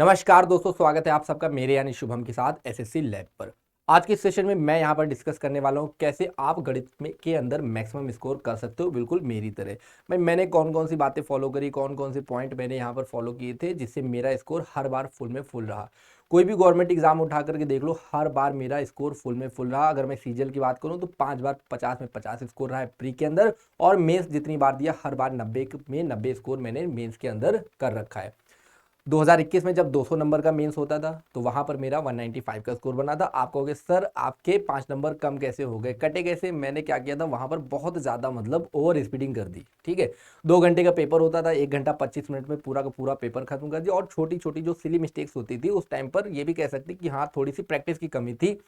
नमस्कार दोस्तों, स्वागत है आप सबका मेरे यानी शुभम के साथ एसएससी लैब पर। आज के सेशन में मैं यहाँ पर डिस्कस करने वाला हूँ कैसे आप गणित में के अंदर मैक्सिमम स्कोर कर सकते हो, बिल्कुल मेरी तरह। मैंने कौन कौन सी बातें फॉलो करी, कौन कौन से पॉइंट मैंने यहाँ पर फॉलो किए थे जिससे मेरा स्कोर हर बार फुल में फुल रहा। कोई भी गवर्नमेंट एग्जाम उठा करके देख लो, हर बार मेरा स्कोर फुल में फुल रहा। अगर मैं सीजीएल की बात करूँ तो 5 बार 50 में 50 स्कोर रहा है प्री के अंदर, और मेंस जितनी बार दिया हर बार 90 में 90 स्कोर मैंने मेंस के अंदर कर रखा है। 2021 में जब 200 नंबर का मेंस होता था तो वहां पर मेरा 195 का स्कोर बना था। आप कहोगे सर आपके 5 नंबर कम कैसे हो गए, कटे कैसे? मैंने क्या किया था, वहां पर बहुत ज्यादा ओवर स्पीडिंग कर दी। ठीक है, 2 घंटे का पेपर होता था, 1 घंटा 25 मिनट में पूरा का पूरा पेपर खत्म कर दिया। और छोटी छोटी जो सिली मिस्टेक्स होती थी उस टाइम पर, ये भी कह सकते कि हाँ थोड़ी सी प्रैक्टिस की कमी थी,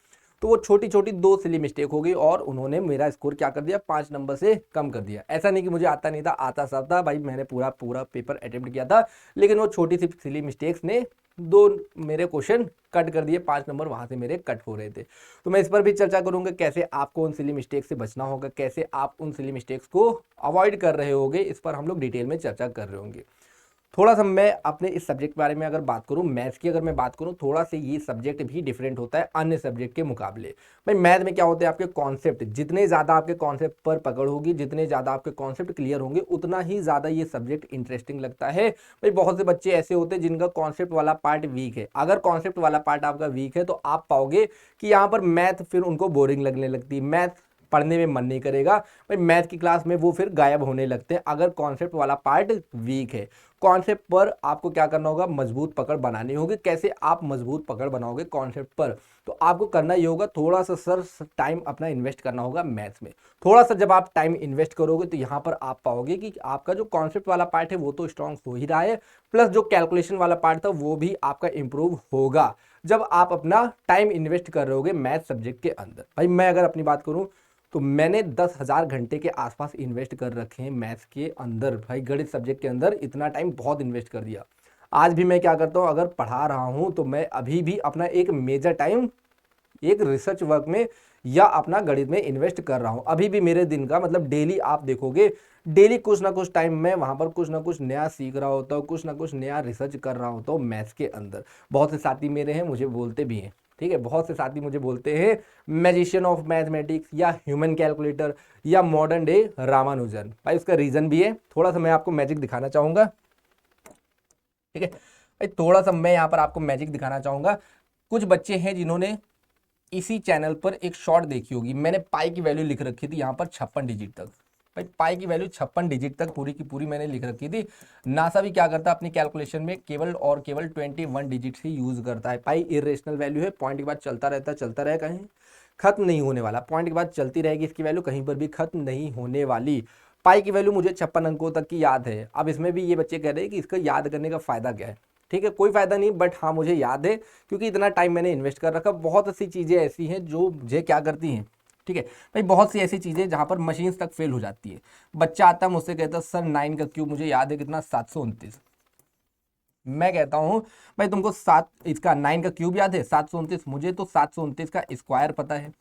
तो वो छोटी छोटी 2 सिली मिस्टेक हो गई और उन्होंने मेरा स्कोर क्या कर दिया, 5 नंबर से कम कर दिया। ऐसा नहीं कि मुझे आता नहीं था, आता सब था भाई, मैंने पूरा पूरा पेपर अटेम्प्ट किया था, लेकिन वो छोटी सी सिली मिस्टेक्स ने 2 मेरे क्वेश्चन कट कर दिए, 5 नंबर वहां से मेरे कट हो रहे थे। तो मैं इस पर भी चर्चा करूंगा कैसे आपको उन सिली मिस्टेक्स से बचना होगा, कैसे आप उन सिली मिस्टेक्स को अवॉइड कर रहे होंगे, इस पर हम लोग डिटेल में चर्चा कर रहे होंगे। थोड़ा सा मैं अपने इस सब्जेक्ट के बारे में अगर बात करूं, मैथ्स की अगर मैं बात करूं, थोड़ा सा ये सब्जेक्ट भी डिफरेंट होता है अन्य सब्जेक्ट के मुकाबले। भाई मैथ में क्या होता है, आपके कॉन्सेप्ट जितने ज़्यादा आपके कॉन्सेप्ट पर पकड़ होगी, जितने ज़्यादा आपके कॉन्सेप्ट क्लियर होंगे, उतना ही ज़्यादा ये सब्जेक्ट इंटरेस्टिंग लगता है। भाई बहुत से बच्चे ऐसे होते हैं जिनका कॉन्सेप्ट वाला पार्ट वीक है। अगर कॉन्सेप्ट वाला पार्ट आपका वीक है तो आप पाओगे कि यहाँ पर मैथ फिर उनको बोरिंग लगने लगती है, मैथ पढ़ने में मन नहीं करेगा। भाई मैथ की क्लास में वो फिर गायब होने लगते हैं अगर कॉन्सेप्ट वाला पार्ट वीक है। कॉन्सेप्ट पर आपको क्या करना होगा, मजबूत पकड़ बनानी होगी। कैसे आप मजबूत पकड़ बनाओगे कॉन्सेप्ट पर, तो आपको करना ये होगा, थोड़ा सा सर टाइम अपना इन्वेस्ट करना होगा मैथ्स में। थोड़ा सा जब आप टाइम इन्वेस्ट करोगे तो यहाँ पर आप पाओगे कि आपका जो कॉन्सेप्ट वाला पार्ट है वो तो स्ट्रांग हो ही रहा है, प्लस जो कैलकुलेशन वाला पार्ट था वो भी आपका इंप्रूव होगा जब आप अपना टाइम इन्वेस्ट कर रहे होगे मैथ सब्जेक्ट के अंदर। भाई मैं अगर अपनी बात करूं तो मैंने 10,000 घंटे के आसपास इन्वेस्ट कर रखे हैं मैथ्स के अंदर। भाई गणित सब्जेक्ट के अंदर इतना टाइम बहुत इन्वेस्ट कर दिया। आज भी मैं क्या करता हूँ, अगर पढ़ा रहा हूँ तो मैं अभी भी अपना एक मेजर टाइम एक रिसर्च वर्क में या अपना गणित में इन्वेस्ट कर रहा हूँ। अभी भी मेरे दिन का डेली आप देखोगे, डेली कुछ ना कुछ टाइम मैं वहां पर कुछ ना कुछ नया सीख रहा होता हूँ, कुछ ना कुछ नया रिसर्च कर रहा होता हूँ मैथ्स के अंदर। बहुत से साथी मेरे हैं मुझे बोलते भी हैं, ठीक है, बहुत से साथी मुझे बोलते हैं मैजिशियन ऑफ मैथमेटिक्स या ह्यूमन कैलकुलेटर या मॉडर्न डे रामानुजन। भाई उसका रीजन भी है, थोड़ा सा मैं आपको मैजिक दिखाना चाहूंगा। ठीक है भाई, थोड़ा सा मैं यहाँ पर आपको मैजिक दिखाना चाहूंगा। कुछ बच्चे हैं जिन्होंने इसी चैनल पर एक शॉर्ट देखी होगी, मैंने पाई की वैल्यू लिख रखी थी यहाँ पर 56 डिजिट तक। भाई पाई की वैल्यू 56 डिजिट तक पूरी की पूरी मैंने लिख रखी थी। नासा भी क्या करता है अपनी कैलकुलेशन में केवल और केवल 21 डिजिट ही यूज करता है। पाई इरेशनल वैल्यू है, पॉइंट के बाद चलता रहता है, चलता रहेगा, कहीं खत्म नहीं होने वाला, पॉइंट के बाद चलती रहेगी, इसकी वैल्यू कहीं पर भी खत्म नहीं होने वाली। पाई की वैल्यू मुझे 56 अंकों तक की याद है। अब इसमें भी ये बच्चे कह रहे हैं कि इसका याद करने का फायदा क्या है। ठीक है, कोई फायदा नहीं, बट हाँ मुझे याद है क्योंकि इतना टाइम मैंने इन्वेस्ट कर रखा। बहुत सी चीज़ें ऐसी हैं जो मुझे क्या करती हैं, ठीक है भाई, बहुत सी ऐसी चीज़ें जहाँ पर मशीन्स तक फेल हो जाती है। बच्चा आता है मुझसे कहता है सर 9 का क्यूब मुझे याद है कितना, 729। मैं कहता हूँ भाई तुमको इसका 9 का क्यूब याद है 729, मुझे तो 729 का स्क्वायर पता है,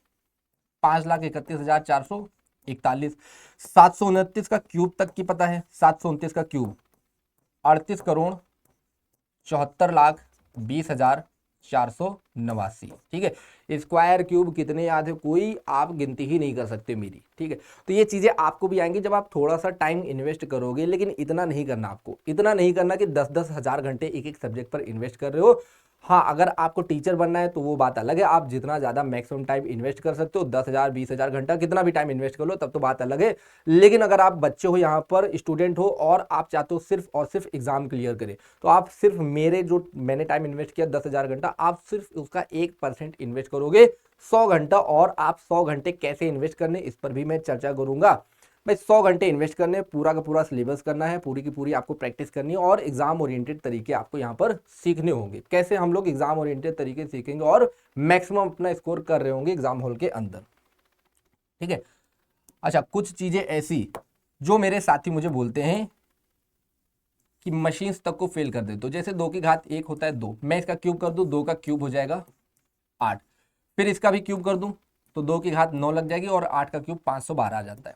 5,31,441। 729 का क्यूब तक की पता है, 729 का क्यूब 38,64,20,489। ठीक है, स्क्वायर क्यूब कितने याद है, कोई आप गिनती ही नहीं कर सकते मेरी। ठीक है, तो ये चीजें आपको भी आएंगी जब आप थोड़ा सा टाइम इन्वेस्ट करोगे, लेकिन इतना नहीं करना, आपको इतना नहीं करना कि 10-10 हजार घंटे एक एक सब्जेक्ट पर इन्वेस्ट कर रहे हो। हाँ अगर आपको टीचर बनना है तो वो बात अलग है, आप जितना ज्यादा मैक्सिमम टाइम इन्वेस्ट कर सकते हो, 10,000 20,000 घंटा कितना भी टाइम इन्वेस्ट कर लो, तब तो बात अलग है। लेकिन अगर आप बच्चे हो, यहाँ पर स्टूडेंट हो और आप चाहते हो सिर्फ और सिर्फ एग्जाम क्लियर करें, तो आप सिर्फ मेरे जो मैंने टाइम इन्वेस्ट किया 10,000 घंटा, आप सिर्फ उसका 1% इन्वेस्ट करोगे, 100 घंटा। और आप 100 घंटे कैसे इन्वेस्ट करने, इस पर भी मैं चर्चा करूंगा। भाई 100 घंटे इन्वेस्ट करने, पूरा का पूरा सिलेबस करना है, पूरी की पूरी आपको प्रैक्टिस करनी है और एग्जाम ओरिएंटेड तरीके आपको यहाँ पर सीखने होंगे। कैसे हम लोग एग्जाम ओरिएंटेड तरीके सीखेंगे और मैक्सिमम अपना स्कोर कर रहे होंगे एग्जाम हॉल के अंदर। ठीक है, अच्छा कुछ चीजें ऐसी जो मेरे साथी मुझे बोलते हैं कि मशीन्स तक को फेल कर दे, तो जैसे 2 की घात 1 होता है 2, मैं इसका क्यूब कर दूं, 2 का क्यूब हो जाएगा 8, फिर इसका भी क्यूब कर दूं तो 2 की घात 9 लग जाएगी और 8 का क्यूब 512 आ जाता है।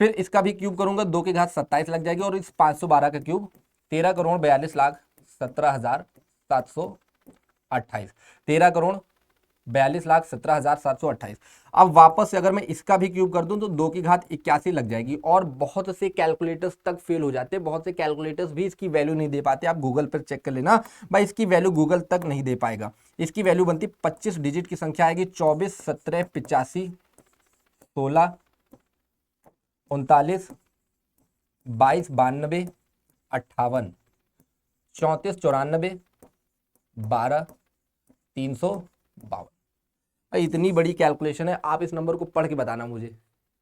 फिर इसका भी क्यूब करूंगा, 2 की घात 27 लग जाएगी और इस 512 का क्यूब 13,42,17,000 13,42,728, 13,42,17,728। अब वापस से अगर मैं इसका भी क्यूब कर दूं तो 2 की घात 81 लग जाएगी। और बहुत से कैलकुलेटर्स तक फेल हो जाते हैं, बहुत से कैलकुलेटर्स भी इसकी वैल्यू नहीं दे पाते। आप गूगल पर चेक कर लेना भाई, इसकी वैल्यू गूगल तक नहीं दे पाएगा। इसकी वैल्यू बनती 25 डिजिट की संख्या आएगी, 24 17 85 16 39 22 92 58 34 94 12 352। इतनी बड़ी कैलकुलेशन है, आप इस नंबर को पढ़ के बताना मुझे,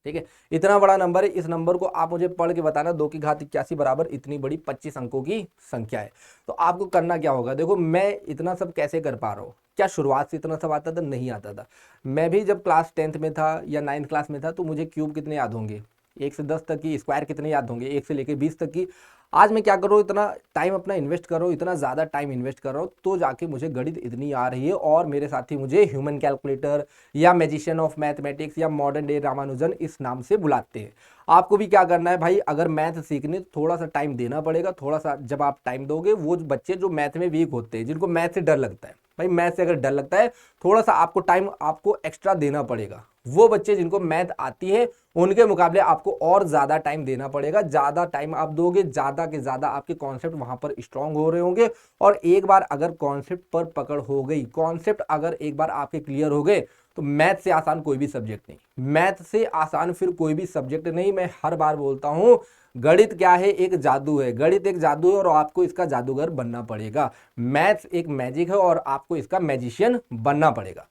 ठीक है। इतना बड़ा नंबर है, इस नंबर को आप मुझे पढ़ के बताना। 2 की घात 81 बराबर इतनी बड़ी 25 अंकों की संख्या है। तो आपको करना क्या होगा, देखो मैं इतना सब कैसे कर पा रहा हूँ, क्या शुरुआत से इतना सब आता था? नहीं आता था। मैं भी जब क्लास 10th में था या 9th क्लास में था तो मुझे क्यूब कितने याद होंगे, 1 से 10 तक की, स्क्वायर कितने याद होंगे, 1 से लेकर 20 तक की। आज मैं क्या कर रहा हूँ, इतना टाइम अपना इन्वेस्ट कर रहा हूँ, इतना ज़्यादा टाइम इन्वेस्ट कर रहा हूँ, तो जाके मुझे गणित इतनी आ रही है। और मेरे साथी मुझे ह्यूमन कैलकुलेटर या मैजिशियन ऑफ मैथमेटिक्स या मॉडर्न डे रामानुजन इस नाम से बुलाते हैं। आपको भी क्या करना है भाई, अगर मैथ सीखने थोड़ा सा टाइम देना पड़ेगा। थोड़ा सा जब आप टाइम दोगे, वो बच्चे जो मैथ में वीक होते हैं, जिनको मैथ से डर लगता है, भाई मैथ से अगर डर लगता है, थोड़ा सा आपको टाइम आपको एक्स्ट्रा देना पड़ेगा। वो बच्चे जिनको मैथ आती है उनके मुकाबले आपको और ज्यादा टाइम देना पड़ेगा। ज्यादा टाइम आप दोगे, ज्यादा के ज्यादा आपके कॉन्सेप्ट वहां पर स्ट्रांग हो रहे होंगे। और एक बार अगर कॉन्सेप्ट पर पकड़ हो गई, कॉन्सेप्ट अगर एक बार आपके क्लियर हो गए, तो मैथ से आसान कोई भी सब्जेक्ट नहीं, मैथ से आसान फिर कोई भी सब्जेक्ट नहीं। मैं हर बार बोलता हूं, गणित क्या है, एक जादू है। गणित एक जादू है और आपको इसका जादूगर बनना पड़ेगा। मैथ्स एक मैजिक है और आपको इसका मैजिशियन बनना पड़ेगा।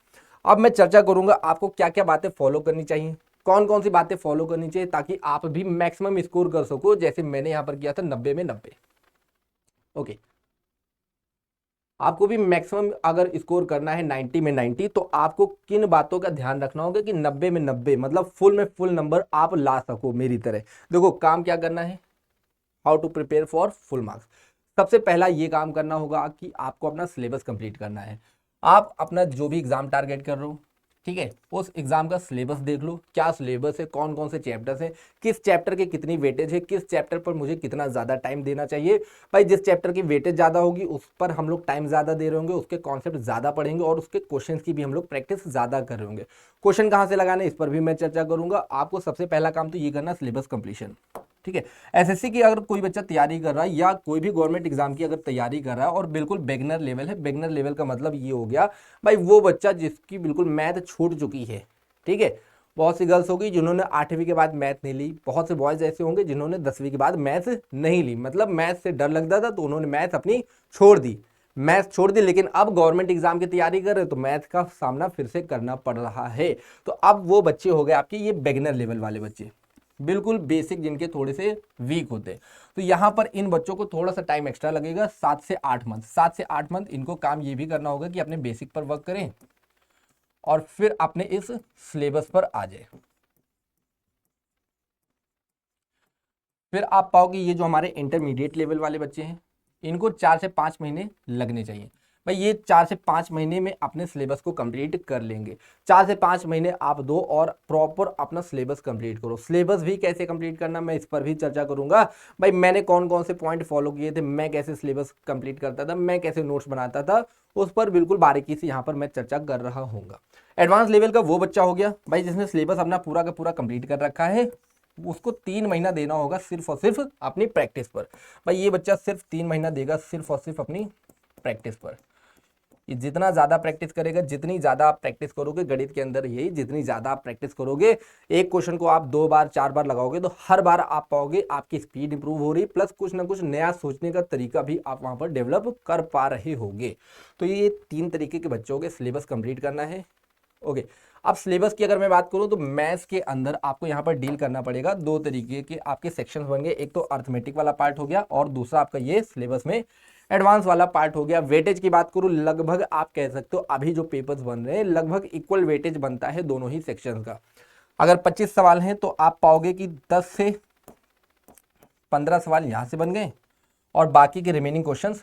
अब मैं चर्चा करूंगा आपको क्या क्या बातें फॉलो करनी चाहिए, कौन कौन सी बातें फॉलो करनी चाहिए, ताकि आप भी मैक्सिमम स्कोर कर सको, जैसे मैंने यहां पर किया था 90 में 90। ओके, आपको भी मैक्सिमम अगर स्कोर करना है 90 में 90, तो आपको किन बातों का ध्यान रखना होगा कि 90 में 90 मतलब फुल में फुल नंबर आप ला सको मेरी तरह। देखो काम क्या करना है, how to prepare for full marks. सबसे पहला ये काम करना होगा कि आपको अपना सिलेबस कंप्लीट करना है। आप अपना जो भी एग्जाम टारगेट कर रहे हो, ठीक है, उस एग्जाम का सिलेबस देख लो, क्या सिलेबस है, कौन कौन से चैप्टर्स हैं, किस चैप्टर के कितनी वेटेज है, किस चैप्टर पर मुझे कितना ज़्यादा टाइम देना चाहिए। भाई जिस चैप्टर की वेटेज ज़्यादा होगी उस पर हम लोग टाइम ज़्यादा दे रहे होंगे, उसके कॉन्सेप्ट ज़्यादा पढ़ेंगे और उसके क्वेश्चन की भी हम लोग प्रैक्टिस ज़्यादा कर रहे होंगे। क्वेश्चन कहाँ से लगाने, इस पर भी मैं चर्चा करूंगा। आपको सबसे पहला काम तो ये करना, सिलेबस कंप्लीशन, ठीक है। एसएससी की अगर कोई बच्चा तैयारी कर रहा है या कोई भी गवर्नमेंट एग्जाम की अगर तैयारी कर रहा है और बिल्कुल बिगिनर लेवल है, बिगिनर लेवल का मतलब ये हो गया भाई वो बच्चा जिसकी बिल्कुल मैथ छूट चुकी है, ठीक है। बहुत सी गर्ल्स होगी जिन्होंने 8वीं के बाद मैथ नहीं ली, बहुत से बॉयज ऐसे होंगे जिन्होंने 10वीं के बाद मैथ नहीं ली, मतलब मैथ से डर लगता था तो उन्होंने मैथ अपनी छोड़ दी, मैथ छोड़ दी। लेकिन अब गवर्नमेंट एग्जाम की तैयारी कर रहे तो मैथ का सामना फिर से करना पड़ रहा है। तो अब वो बच्चे हो गए आपके ये बिगिनर लेवल वाले बच्चे, बिल्कुल बेसिक जिनके थोड़े से वीक होते हैं। तो यहाँ पर इन बच्चों को थोड़ा सा टाइम एक्स्ट्रा लगेगा, 7 से 8 मंथ, 7 से 8 मंथ इनको काम ये भी करना होगा कि अपने बेसिक पर वर्क करें और फिर अपने इस सिलेबस पर आ जाए। फिर आप पाओगे ये जो हमारे इंटरमीडिएट लेवल वाले बच्चे हैं, इनको 4 से 5 महीने लगने चाहिए। भाई ये 4 से 5 महीने में अपने सिलेबस को कंप्लीट कर लेंगे। 4 से 5 महीने आप दो और प्रॉपर अपना सिलेबस कंप्लीट करो। सिलेबस भी कैसे कंप्लीट करना, मैं इस पर भी चर्चा करूंगा। भाई मैंने कौन कौन से पॉइंट फॉलो किए थे, मैं कैसे सिलेबस कंप्लीट करता था, मैं कैसे नोट्स बनाता था, उस पर बिल्कुल बारीकी से यहाँ पर मैं चर्चा कर रहा हूँगा। एडवांस लेवल का वो बच्चा हो गया भाई जिसने सिलेबस अपना पूरा का पूरा कंप्लीट कर रखा है, उसको 3 महीना देना होगा सिर्फ और सिर्फ अपनी प्रैक्टिस पर। भाई ये बच्चा सिर्फ 3 महीना देगा सिर्फ और सिर्फ अपनी प्रैक्टिस पर। ये जितना ज़्यादा प्रैक्टिस करेगा, जितनी ज़्यादा आप प्रैक्टिस करोगे गणित के अंदर, यही जितनी ज़्यादा आप प्रैक्टिस करोगे, एक क्वेश्चन को आप 2 बार 4 बार लगाओगे तो हर बार आप पाओगे आपकी स्पीड इंप्रूव हो रही, प्लस कुछ ना कुछ नया सोचने का तरीका भी आप वहाँ पर डेवलप कर पा रहे होगे। तो ये 3 तरीके के बच्चों के सिलेबस कंप्लीट करना है। ओके, अब सिलेबस की अगर मैं बात करूं तो मैथ्स के अंदर आपको यहां पर डील करना पड़ेगा। 2 तरीके के आपके सेक्शंस बन गए, एक तो अर्थमेटिक वाला पार्ट हो गया और दूसरा आपका ये सिलेबस में एडवांस वाला पार्ट हो गया। वेटेज की बात करूं, लगभग आप कह सकते हो अभी जो पेपर्स बन रहे हैं लगभग इक्वल वेटेज बनता है दोनों ही सेक्शन का। अगर 25 सवाल हैं तो आप पाओगे कि 10 से 15 सवाल यहां से बन गए और बाकी के रिमेनिंग क्वेश्चन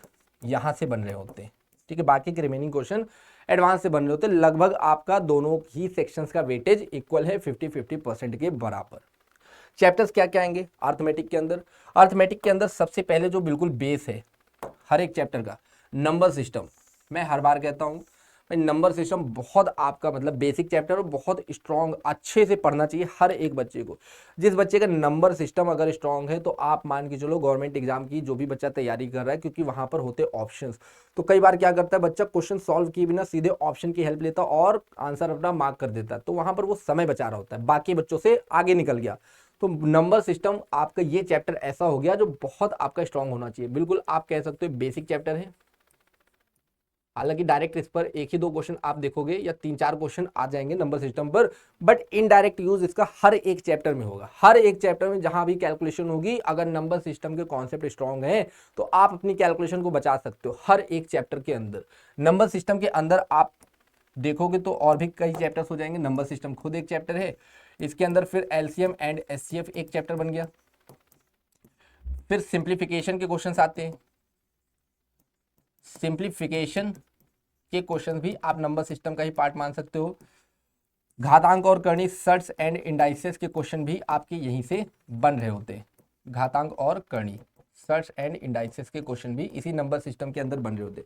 यहां से बन रहे होते हैं, ठीक है। बाकी के रिमेनिंग क्वेश्चन एडवांस से बन रहे होते हैं। लगभग आपका दोनों ही सेक्शंस का वेटेज इक्वल है, 50-50% के बराबर। चैप्टर्स क्या क्या आएंगे अर्थमेटिक के अंदर, अर्थमेटिक के अंदर सबसे पहले जो बिल्कुल बेस है हर एक चैप्टर का, नंबर सिस्टम, मैं हर बार कहता हूँ भाई नंबर सिस्टम बहुत आपका मतलब बेसिक चैप्टर और बहुत स्ट्रॉन्ग अच्छे से पढ़ना चाहिए हर एक बच्चे को। जिस बच्चे का नंबर सिस्टम अगर स्ट्रॉन्ग है तो आप मान के चलो गवर्नमेंट एग्जाम की जो भी बच्चा तैयारी कर रहा है, क्योंकि वहां पर होते ऑप्शंस, तो कई बार क्या करता है बच्चा क्वेश्चन सॉल्व किए बिना सीधे ऑप्शन की हेल्प लेता और आंसर अपना मार्क कर देता है, तो वहां पर वो समय बचा रहा होता है, बाकी बच्चों से आगे निकल गया। तो नंबर सिस्टम आपका ये चैप्टर ऐसा हो गया जो बहुत आपका स्ट्रांग होना चाहिए। बिल्कुल आप कह सकते हो बेसिक चैप्टर है, हालांकि डायरेक्ट इस पर एक ही दो क्वेश्चन आप देखोगे या तीन चार क्वेश्चन आ जाएंगे नंबर सिस्टम पर, बट इनडायरेक्ट यूज इसका हर एक चैप्टर में होगा। हर एक चैप्टर में जहां भी कैलकुलेशन होगी, अगर नंबर सिस्टम के कॉन्सेप्ट स्ट्रांग है तो आप अपनी कैलकुलेशन को बचा सकते हो हर एक चैप्टर के अंदर। नंबर सिस्टम के अंदर आप देखोगे तो और भी कई चैप्टर्स हो जाएंगे। नंबर सिस्टम खुद एक चैप्टर है, इसके अंदर फिर एलसीएम एंड एचसीएफ एक चैप्टर बन गया, फिर सिंप्लीफिकेशन के क्वेश्चंस आते हैं। सिंप्लीफिकेशन के क्वेश्चन भी आप नंबर सिस्टम का ही पार्ट मान सकते हो। घातांक और करनी सर्ट्स एंड इंडाइसेस के क्वेश्चन भी आपके यहीं से बन रहे होते हैं। घातांक और करनी सर्च एंड इंडाइसेस के क्वेश्चन भी इसी नंबर सिस्टम के अंदर बन रहे होते।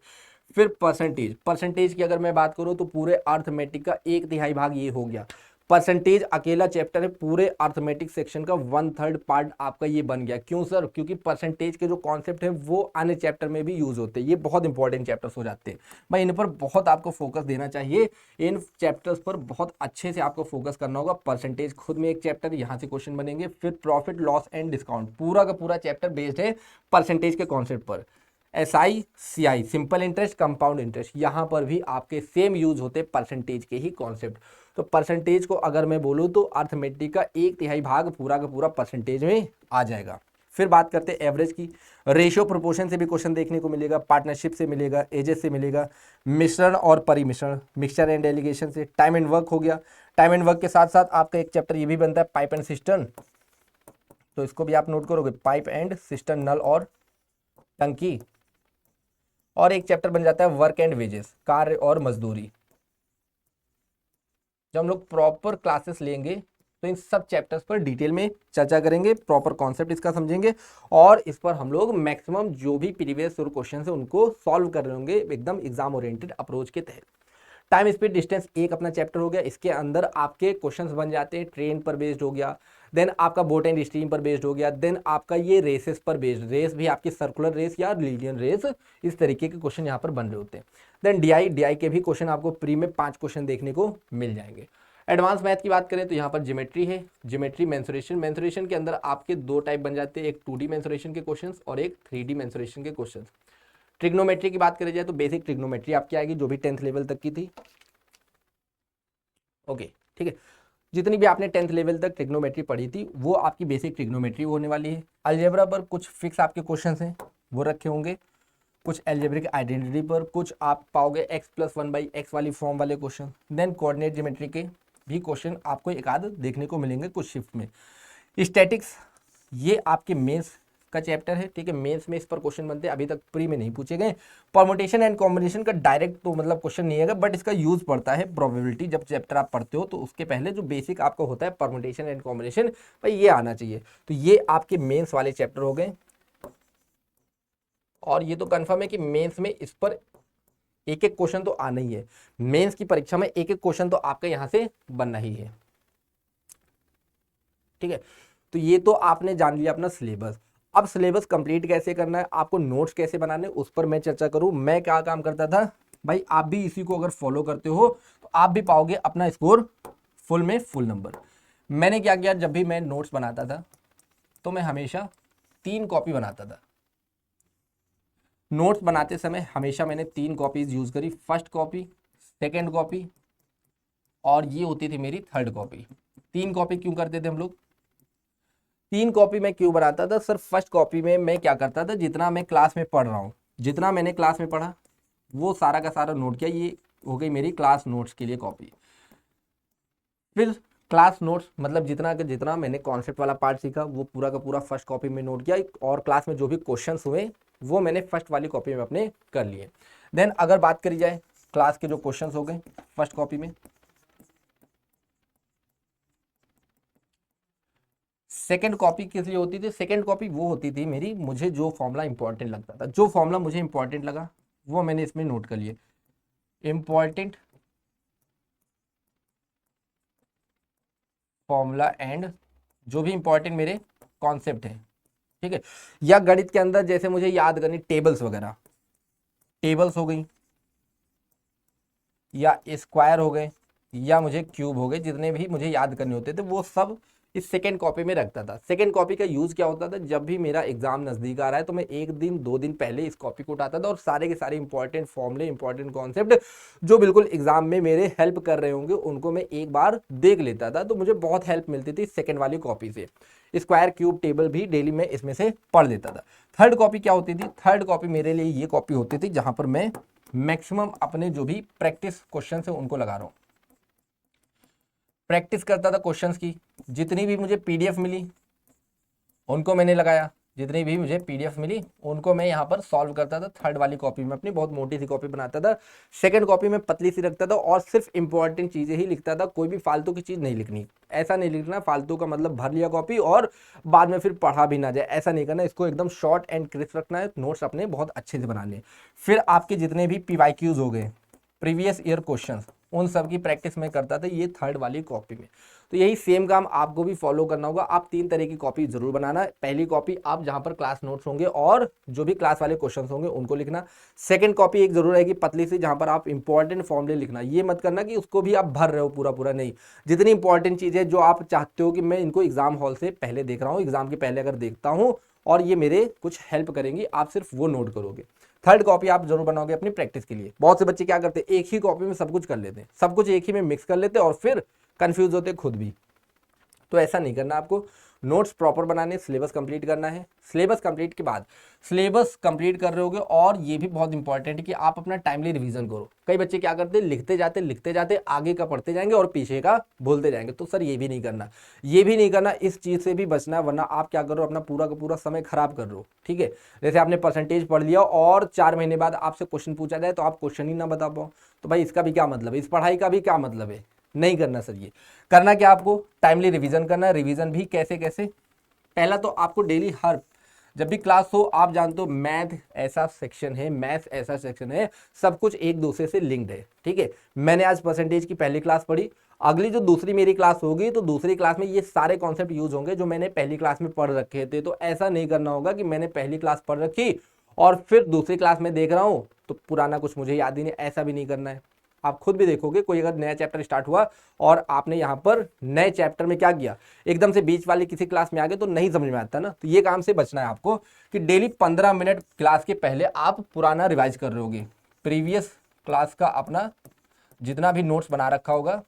फिर परसेंटेज, परसेंटेज की अगर मैं बात करूं तो पूरे अर्थमेटिक का 1/3 भाग ये हो गया। परसेंटेज अकेला चैप्टर है, पूरे अर्थमेटिक सेक्शन का 1/3 पार्ट आपका ये बन गया। क्यों सर? क्योंकि परसेंटेज के जो कॉन्सेप्ट है वो अन्य चैप्टर में भी यूज होते हैं, ये बहुत इंपॉर्टेंट चैप्टर्स हो जाते हैं भाई, इन पर बहुत आपको फोकस देना चाहिए। इन चैप्टर्स पर बहुत अच्छे से आपको फोकस करना होगा। परसेंटेज खुद में एक चैप्टर, यहाँ से क्वेश्चन बनेंगे। फिर प्रॉफिट लॉस एंड डिस्काउंट, पूरा का पूरा चैप्टर बेस्ड है परसेंटेज के कॉन्सेप्ट पर। SI CI, simple interest, compound interest, यहाँ पर भी आपके सेम यूज होते परसेंटेज के ही कॉन्सेप्ट। तो परसेंटेज को अगर मैं बोलूँ तो अर्थमेटिक का 1/3 भाग पूरा का पूरा परसेंटेज में आ जाएगा। फिर बात करते हैं एवरेज की। रेशियो प्रोपोर्शन से भी क्वेश्चन देखने को मिलेगा, पार्टनरशिप से मिलेगा, एजेस से मिलेगा, मिश्रण और परिमिश्रण, मिक्सचर एंड डेलीगेशन से। टाइम एंड वर्क हो गया। टाइम एंड वर्क के साथ साथ आपका एक चैप्टर ये भी बनता है पाइप एंड सिस्टम, तो इसको भी आप नोट करोगे, पाइप एंड सिस्टम, नल और टंकी। और एक चैप्टर बन जाता है वर्क एंड वेजेस, कार्य और मजदूरी। जब हम लोग प्रॉपर क्लासेस लेंगे तो इन सब चैप्टर्स पर डिटेल में चर्चा करेंगे, प्रॉपर कॉन्सेप्ट इसका समझेंगे और इस पर हम लोग मैक्सिमम जो भी प्रीवियस क्वेश्चन है उनको सॉल्व कर रहे होंगे एकदम एग्जाम ओरिएंटेड अप्रोच के तहत। टाइम स्पीड डिस्टेंस एक अपना चैप्टर हो गया, इसके अंदर आपके क्वेश्चंस बन जाते हैं। ट्रेन पर बेस्ड हो गया, देन आपका बोट एंड स्ट्रीम पर बेस्ड हो गया, देन आपका ये रेसेस पर बेस्ड, रेस भी आपकी सर्कुलर रेस या लीनियर रेस, इस तरीके के क्वेश्चन यहाँ पर बन रहे होते हैं। देन डीआई के भी क्वेश्चन आपको प्री में 5 क्वेश्चन देखने को मिल जाएंगे। एडवांस मैथ की बात करें तो यहाँ पर ज्योमेट्री है, ज्योमेट्री मेंसुरेशन, मेंसुरेशन के अंदर आपके 2 टाइप बन जाते हैं, एक 2D मेंसुरेशन के क्वेश्चंस और एक 3D मेंसुरेशन के क्वेश्चंस। ट्रिग्नोमेट्री की बात करें जाए तो बेसिक ट्रिग्नोमेट्री आपकी आएगी जो भी 10th लेवल तक की थी। ओके ठीक है, जितनी भी आपने 10th लेवल तक ट्रिग्नोमेट्री पढ़ी थी वो आपकी बेसिक ट्रिग्नोमेट्री होने वाली है। अलजेब्रा पर कुछ फिक्स आपके क्वेश्चंस हैं वो रखे होंगे, कुछ एल्जेब्रिक आइडेंटिटी पर कुछ आप पाओगे x+1/x वाली फॉर्म वाले क्वेश्चन। देन कोऑर्डिनेट ज्योमेट्री के भी क्वेश्चन आपको एक आध देखने को मिलेंगे कुछ शिफ्ट में। स्टैटिक्स ये आपके मेंस का चैप्टर है, ठीक है, मेंस में इस पर क्वेश्चन बनते हैं, अभी तक प्री में नहीं पूछे गए। परमुटेशन एंड कॉम्बिनेशन का डायरेक्ट तो मतलब क्वेश्चन नहीं आएगा, बट इसका यूज पड़ता है प्रोबेबिलिटी जब चैप्टर आप पढ़ते हो तो उसके पहले जो बेसिक आपका होता है परमुटेशन एंड कॉम्बिनेशन, भाई ये आना चाहिए। तो ये आपके मेंस वाले चैप्टर हो गए और ये तो कंफर्म है कि मेंस में इस पर एक एक क्वेश्चन तो आना ही है। मेंस की परीक्षा में एक एक क्वेश्चन तो आपका यहां से बनना ही है, ठीक है। तो ये तो आपने जान लिया अपना सिलेबस। अब सिलेबस कंप्लीट कैसे करना है, आपको नोट्स कैसे बनाने, उस पर मैं चर्चा करूं। मैं क्या काम करता था भाई, आप भी इसी को अगर फॉलो करते हो तो आप भी पाओगे अपना स्कोर फुल में फुल नंबर। मैंने क्या किया, जब भी मैं नोट्स बनाता था तो मैं हमेशा 3 कॉपी बनाता था। नोट्स बनाते समय हमेशा मैंने 3 कॉपीज यूज करी, फर्स्ट कॉपी, सेकेंड कॉपी और ये होती थी मेरी थर्ड कॉपी। 3 कॉपी क्यों करते थे हम लोग? 3 कॉपी मैं क्यों बनाता था सर? फर्स्ट कॉपी में मैं क्या करता था, जितना मैं क्लास में पढ़ रहा हूँ, जितना मैंने क्लास में पढ़ा वो सारा का सारा नोट किया, ये हो गई मेरी क्लास नोट्स के लिए कॉपी। फिर क्लास नोट्स मतलब जितना का जितना मैंने कॉन्सेप्ट वाला पार्ट सीखा वो पूरा का पूरा फर्स्ट कॉपी में नोट किया और क्लास में जो भी क्वेश्चंस हुए वो मैंने फर्स्ट वाली कॉपी में अपने कर लिए। देन अगर बात करी जाए क्लास के जो क्वेश्चंस हो गए फर्स्ट कॉपी में, सेकंड कॉपी किस लिए होती थी? सेकंड कॉपी वो होती थी मेरी, मुझे जो फॉर्मूला इंपॉर्टेंट लगता था, जो फॉर्मूला मुझे इंपॉर्टेंट लगा वो मैंने इसमें नोट कर लिए। इम्पॉर्टेंट फॉर्मूला एंड जो भी इंपॉर्टेंट मेरे कॉन्सेप्ट हैं, ठीक है। या गणित के अंदर जैसे मुझे याद करनी टेबल्स वगैरह, टेबल्स हो गई, या स्क्वायर हो गए, या मुझे क्यूब हो गए, जितने भी मुझे याद करने होते थे वो सब इस सेकेंड कॉपी में रखता था। सेकेंड कॉपी का यूज क्या होता था, जब भी मेरा एग्जाम नजदीक आ रहा है तो मैं 1 दिन 2 दिन पहले इस कॉपी को उठाता था और सारे के सारे इंपॉर्टेंट फॉर्मूले, इंपॉर्टेंट कॉन्सेप्ट जो बिल्कुल एग्जाम में मेरे हेल्प कर रहे होंगे उनको मैं एक बार देख लेता था। तो मुझे बहुत हेल्प मिलती थी सेकेंड वाली कॉपी से। स्क्वायर क्यूब टेबल भी डेली में इसमें से पढ़ लेता था। थर्ड कॉपी क्या होती थी, थर्ड कॉपी मेरे लिए ये कॉपी होती थी जहां पर मैं मैक्सिमम अपने जो भी प्रैक्टिस क्वेश्चन है उनको लगा रहा हूं। प्रैक्टिस करता था क्वेश्चंस की, जितनी भी मुझे पीडीएफ मिली उनको मैंने लगाया, जितनी भी मुझे पीडीएफ मिली उनको मैं यहाँ पर सॉल्व करता था। थर्ड वाली कॉपी में अपनी बहुत मोटी सी कॉपी बनाता था, सेकंड कॉपी में पतली सी रखता था और सिर्फ इंपॉर्टेंट चीजें ही लिखता था। कोई भी फालतू की चीज नहीं लिखनी, ऐसा नहीं लिखना फालतू का मतलब भर लिया कॉपी और बाद में फिर पढ़ा भी ना जाए, ऐसा नहीं करना। इसको एकदम शॉर्ट एंड क्रिस्प रखना है, नोट्स अपने बहुत अच्छे से बनाने। फिर आपके जितने भी पीवाईक्यूज हो गए, प्रीवियस ईयर क्वेश्चंस, उन सब की प्रैक्टिस मैं करता था ये थर्ड वाली कॉपी में। तो यही सेम काम आपको भी फॉलो करना होगा। आप 3 तरह की कॉपी जरूर बनाना। पहली कॉपी आप जहां पर क्लास नोट्स होंगे और जो भी क्लास वाले क्वेश्चंस होंगे उनको लिखना। सेकंड कॉपी एक जरूर रहेगी पतली सी, जहां पर आप इंपॉर्टेंट फॉर्मूले लिखना। ये मत करना कि उसको भी आप भर रहे हो पूरा पूरा, नहीं। जितनी इंपॉर्टेंट चीजें जो आप चाहते हो कि मैं इनको एग्जाम हॉल से पहले देख रहा हूँ, एग्जाम के पहले अगर देखता हूँ और ये मेरे कुछ हेल्प करेंगी, आप सिर्फ वो नोट करोगे। थर्ड कॉपी आप जरूर बनाओगे अपनी प्रैक्टिस के लिए। बहुत से बच्चे क्या करते हैं, एक ही कॉपी में सब कुछ कर लेते हैं, सब कुछ एक ही में मिक्स कर लेते हैं और फिर कंफ्यूज होते खुद भी। तो ऐसा नहीं करना आपको। नोट्स प्रॉपर बनाने, सिलेबस कंप्लीट करना है। सिलेबस कंप्लीट के बाद, सिलेबस कंप्लीट कर रहे होगे और ये भी बहुत इंपॉर्टेंट है कि आप अपना टाइमली रिवीजन करो। कई बच्चे क्या करते हैं, लिखते जाते आगे का पढ़ते जाएंगे और पीछे का भूलते जाएंगे। तो सर ये भी नहीं करना, ये भी नहीं करना, इस चीज से भी बचना है, वरना आप क्या करो, अपना पूरा का पूरा समय खराब कर रहे हो। ठीक है, जैसे आपने परसेंटेज पढ़ लिया और 4 महीने बाद आपसे क्वेश्चन पूछा जाए तो आप क्वेश्चन ही ना बता पाओ, तो भाई इसका भी क्या मतलब है, इस पढ़ाई का भी क्या मतलब है। नहीं करना सर। ये करना क्या, आपको टाइमली रिवीजन करना है। रिवीजन भी कैसे कैसे, पहला तो आपको डेली हर जब भी क्लास हो, आप जानते हो मैथ ऐसा सेक्शन है, मैथ्स ऐसा सेक्शन है, सब कुछ एक दूसरे से लिंक्ड है। ठीक है, मैंने आज परसेंटेज की पहली क्लास पढ़ी, अगली जो दूसरी मेरी क्लास होगी तो दूसरी क्लास में ये सारे कॉन्सेप्ट यूज होंगे जो मैंने पहली क्लास में पढ़ रखे थे। तो ऐसा नहीं करना होगा कि मैंने पहली क्लास पढ़ रखी और फिर दूसरी क्लास में देख रहा हूं तो पुराना कुछ मुझे याद ही नहीं, ऐसा भी नहीं करना है। आप खुद भी देखोगे, कोई अगर नया चैप्टर स्टार्ट हुआ और आपने यहाँ पर नए चैप्टर में क्या किया, एकदम से बीच वाली किसी क्लास में आ गए तो नहीं समझ में आता ना। तो ये काम से बचना है आपको कि डेली 15 मिनट क्लास के पहले आप पुराना रिवाइज कर रहे होगे। प्रीवियस क्लास का अपना जितना भी नोट्स बना रखा होगा,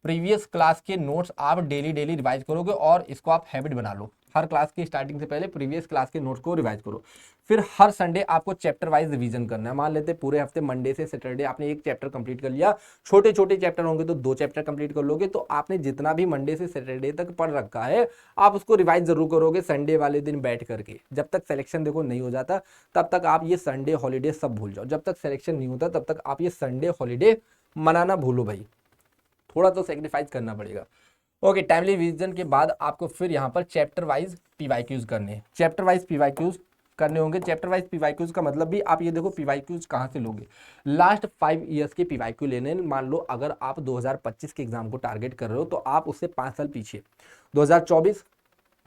प्रीवियस क्लास के नोट्स आप डेली डेली रिवाइज करोगे और इसको आप हैबिट बना लो। हर क्लास की स्टार्टिंग से पहले प्रीवियस क्लास के नोट्स को रिवाइज करो। फिर हर संडे आपको चैप्टर वाइज रिवीजन करना है। मान लेते पूरे हफ्ते मंडे से सैटरडे आपने एक चैप्टर कंप्लीट कर लिया, छोटे छोटे चैप्टर होंगे तो 2 चैप्टर कंप्लीट कर लोगे। तो आपने जितना भी मंडे से सैटरडे तक पढ़ रखा है आप उसको रिवाइज जरूर करोगे संडे वाले दिन बैठ करके। जब तक सिलेक्शन देखो नहीं हो जाता तब तक आप ये संडे हॉलीडे सब भूल जाओ। जब तक सिलेक्शन नहीं होता तब तक आप ये संडे हॉलीडे मनाना भूलो भाई, थोड़ा तो सेक्रीफाइस करना पड़ेगा। ओके, टाइमली रिवीजन के बाद आपको फिर यहाँ पर चैप्टर वाइज पीवाईक्यूज करने हैं। चैप्टर वाइज पीवाईक्यूज करने होंगे। चैप्टर वाइज पीवाईक्यूज का मतलब भी आप ये देखो पीवाईक्यूज कहाँ से लोगे, लास्ट 5 ईयर्स के पीवाईक्यू लेने। मान लो अगर आप 2025 के एग्जाम को टारगेट कर रहे हो तो आप उससे 5 साल पीछे 2024,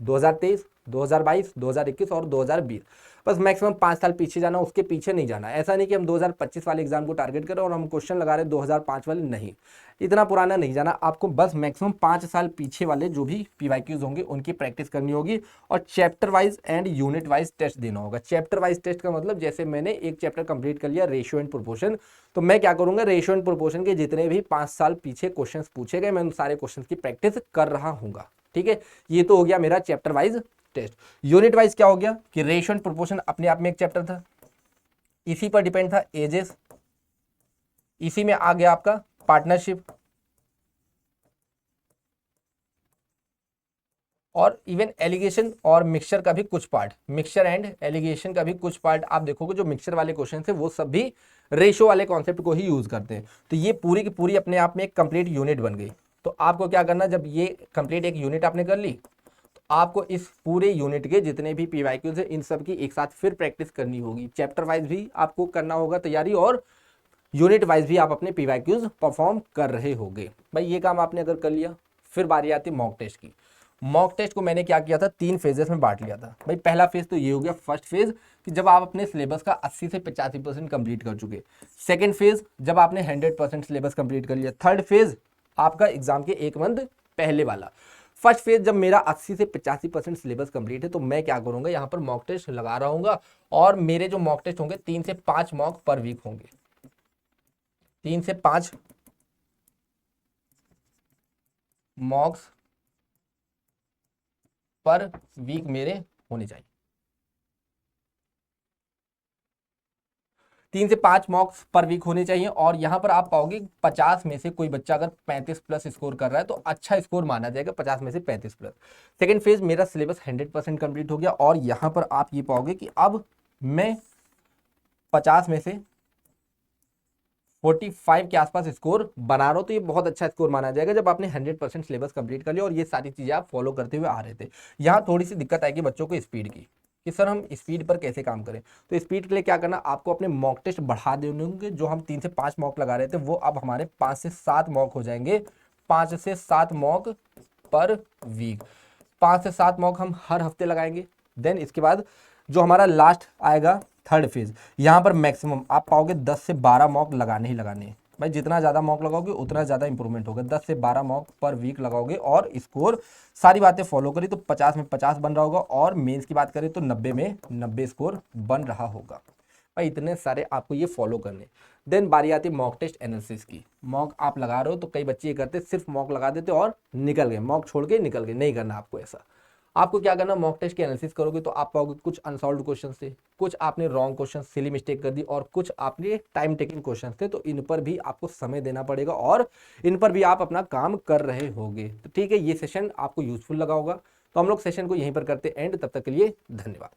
2023, 2022, 2021 और 2020, बस मैक्सिमम 5 साल पीछे जाना, उसके पीछे नहीं जाना। ऐसा नहीं कि हम 2025 वाले एग्जाम को टारगेट करें और हम क्वेश्चन लगा रहे हैं 2005 वाले, नहीं, इतना पुराना नहीं जाना आपको। बस मैक्सिमम 5 साल पीछे वाले जो भी पीवाईक्यूज होंगे उनकी प्रैक्टिस करनी होगी और chapter wise and unit wise test देना होगा। चैप्टर वाइज टेस्ट का मतलब जैसे मैंने एक चैप्टर कंप्लीट कर लिया रेशियो एंड प्रोपोर्शन, तो मैं क्या करूंगा, रेशियो एंड प्रोपोर्शन के जितने भी 5 साल पीछे क्वेश्चन पूछे गए मैं उन सारे क्वेश्चन की प्रैक्टिस कर रहा हूँगा। ठीक है, ये तो हो गया मेरा chapter wise test. Unit wise क्या हो गया कि रेशियो एंड प्रोपोर्शन अपने आप में एक चैप्टर था, इसी पर डिपेंड था एजेस, इसी में आ गया आपका पार्टनरशिप और इवन एलिगेशन और मिक्सचर का भी कुछ पार्ट, मिक्सचर एंड एलिगेशन का भी कुछ पार्ट आप देखोगे। जो मिक्सचर वाले क्वेश्चन है वो सब भी रेशियो वाले कॉन्सेप्ट को ही यूज करते हैं। तो ये पूरी की पूरी अपने आप में एक कंप्लीट यूनिट बन गई। तो आपको क्या करना, जब ये कंप्लीट एक यूनिट आपने कर ली, आपको इस पूरे यूनिट के जितने भी पीवाईक्यूज है इन सब की एक साथ फिर प्रैक्टिस करनी होगी। चैप्टर वाइज भी आपको करना होगा तैयारी, और यूनिट वाइज भी आप अपने पीवाईक्यूज परफॉर्म कर रहे होंगे। भाई ये काम आपने अगर कर लिया, फिर बारी आती मॉक टेस्ट की। मॉक टेस्ट को मैंने क्या किया था, 3 फेजेस में बांट लिया था। भाई पहला फेज तो ये हो गया, फर्स्ट फेज कि जब आप अपने सिलेबस का 80 से 85% कंप्लीट कर चुके। सेकंड फेज जब आपने 100% सिलेबस कंप्लीट कर लिया। थर्ड फेज आपका एग्जाम के 1 मंथ पहले वाला। फर्स्ट फेज जब मेरा 80 से 85% सिलेबस कंप्लीट है तो मैं क्या करूंगा, यहाँ पर मॉक टेस्ट लगा रहा हूँ, और मेरे जो मॉक टेस्ट होंगे 3 से 5 मॉक पर वीक होंगे। 3 से 5 मॉक्स पर वीक मेरे होने चाहिए। 3 से 5 मॉक्स पर वीक होने चाहिए। और यहां पर आप पाओगे 50 में से कोई बच्चा अगर 35 प्लस स्कोर कर रहा है तो अच्छा स्कोर माना जाएगा, 50 में से 35 प्लस। सेकेंड फेज मेरा सिलेबस 100% कंप्लीट हो गया, और यहां पर आप ये पाओगे कि अब मैं 50 में से 45 के आसपास स्कोर बना रहा हूं, तो ये बहुत अच्छा स्कोर माना जाएगा जब आपने 100% सिलेबस कंप्लीट कर लिया और ये सारी चीजें आप फॉलो करते हुए आ रहे थे। यहाँ थोड़ी सी दिक्कत आएगी बच्चों को स्पीड की, कि सर हम स्पीड पर कैसे काम करें। तो स्पीड के लिए क्या करना, आपको अपने मॉक टेस्ट बढ़ा देने होंगे। जो हम 3 से 5 मॉक लगा रहे थे वो अब हमारे 5 से 7 मॉक हो जाएंगे। 5 से 7 मॉक पर वीक, 5 से 7 मॉक हम हर हफ्ते लगाएंगे। देन इसके बाद जो हमारा लास्ट आएगा थर्ड फेज, यहाँ पर मैक्सिमम आप पाओगे 10 से 12 मॉक लगाने ही लगाने हैं। भाई जितना ज़्यादा मॉक लगाओगे उतना ज़्यादा इंप्रूवमेंट होगा। 10 से 12 मॉक पर वीक लगाओगे और स्कोर सारी बातें फॉलो करी तो 50 में 50 बन रहा होगा, और मेंस की बात करें तो 90 में 90 स्कोर बन रहा होगा। भाई इतने सारे आपको ये फॉलो करने। देन बारी आती है मॉक टेस्ट एनालिसिस की। मॉक आप लगा रहे हो तो कई बच्चे ये करते सिर्फ मॉक लगा देते और निकल गए, मॉक छोड़ के निकल गए। नहीं करना आपको ऐसा। आपको क्या करना, मॉक टेस्ट की एनालिसिस करोगे तो आप पाओगे कुछ अनसॉल्व्ड क्वेश्चन थे, कुछ आपने रॉन्ग क्वेश्चन सिली मिस्टेक कर दी, और कुछ आपने टाइम टेकिंग क्वेश्चन थे। तो इन पर भी आपको समय देना पड़ेगा और इन पर भी आप अपना काम कर रहे होगे। तो ठीक है, ये सेशन आपको यूजफुल लगा होगा। तो हम लोग सेशन को यहीं पर करते एंड। तब तक के लिए धन्यवाद।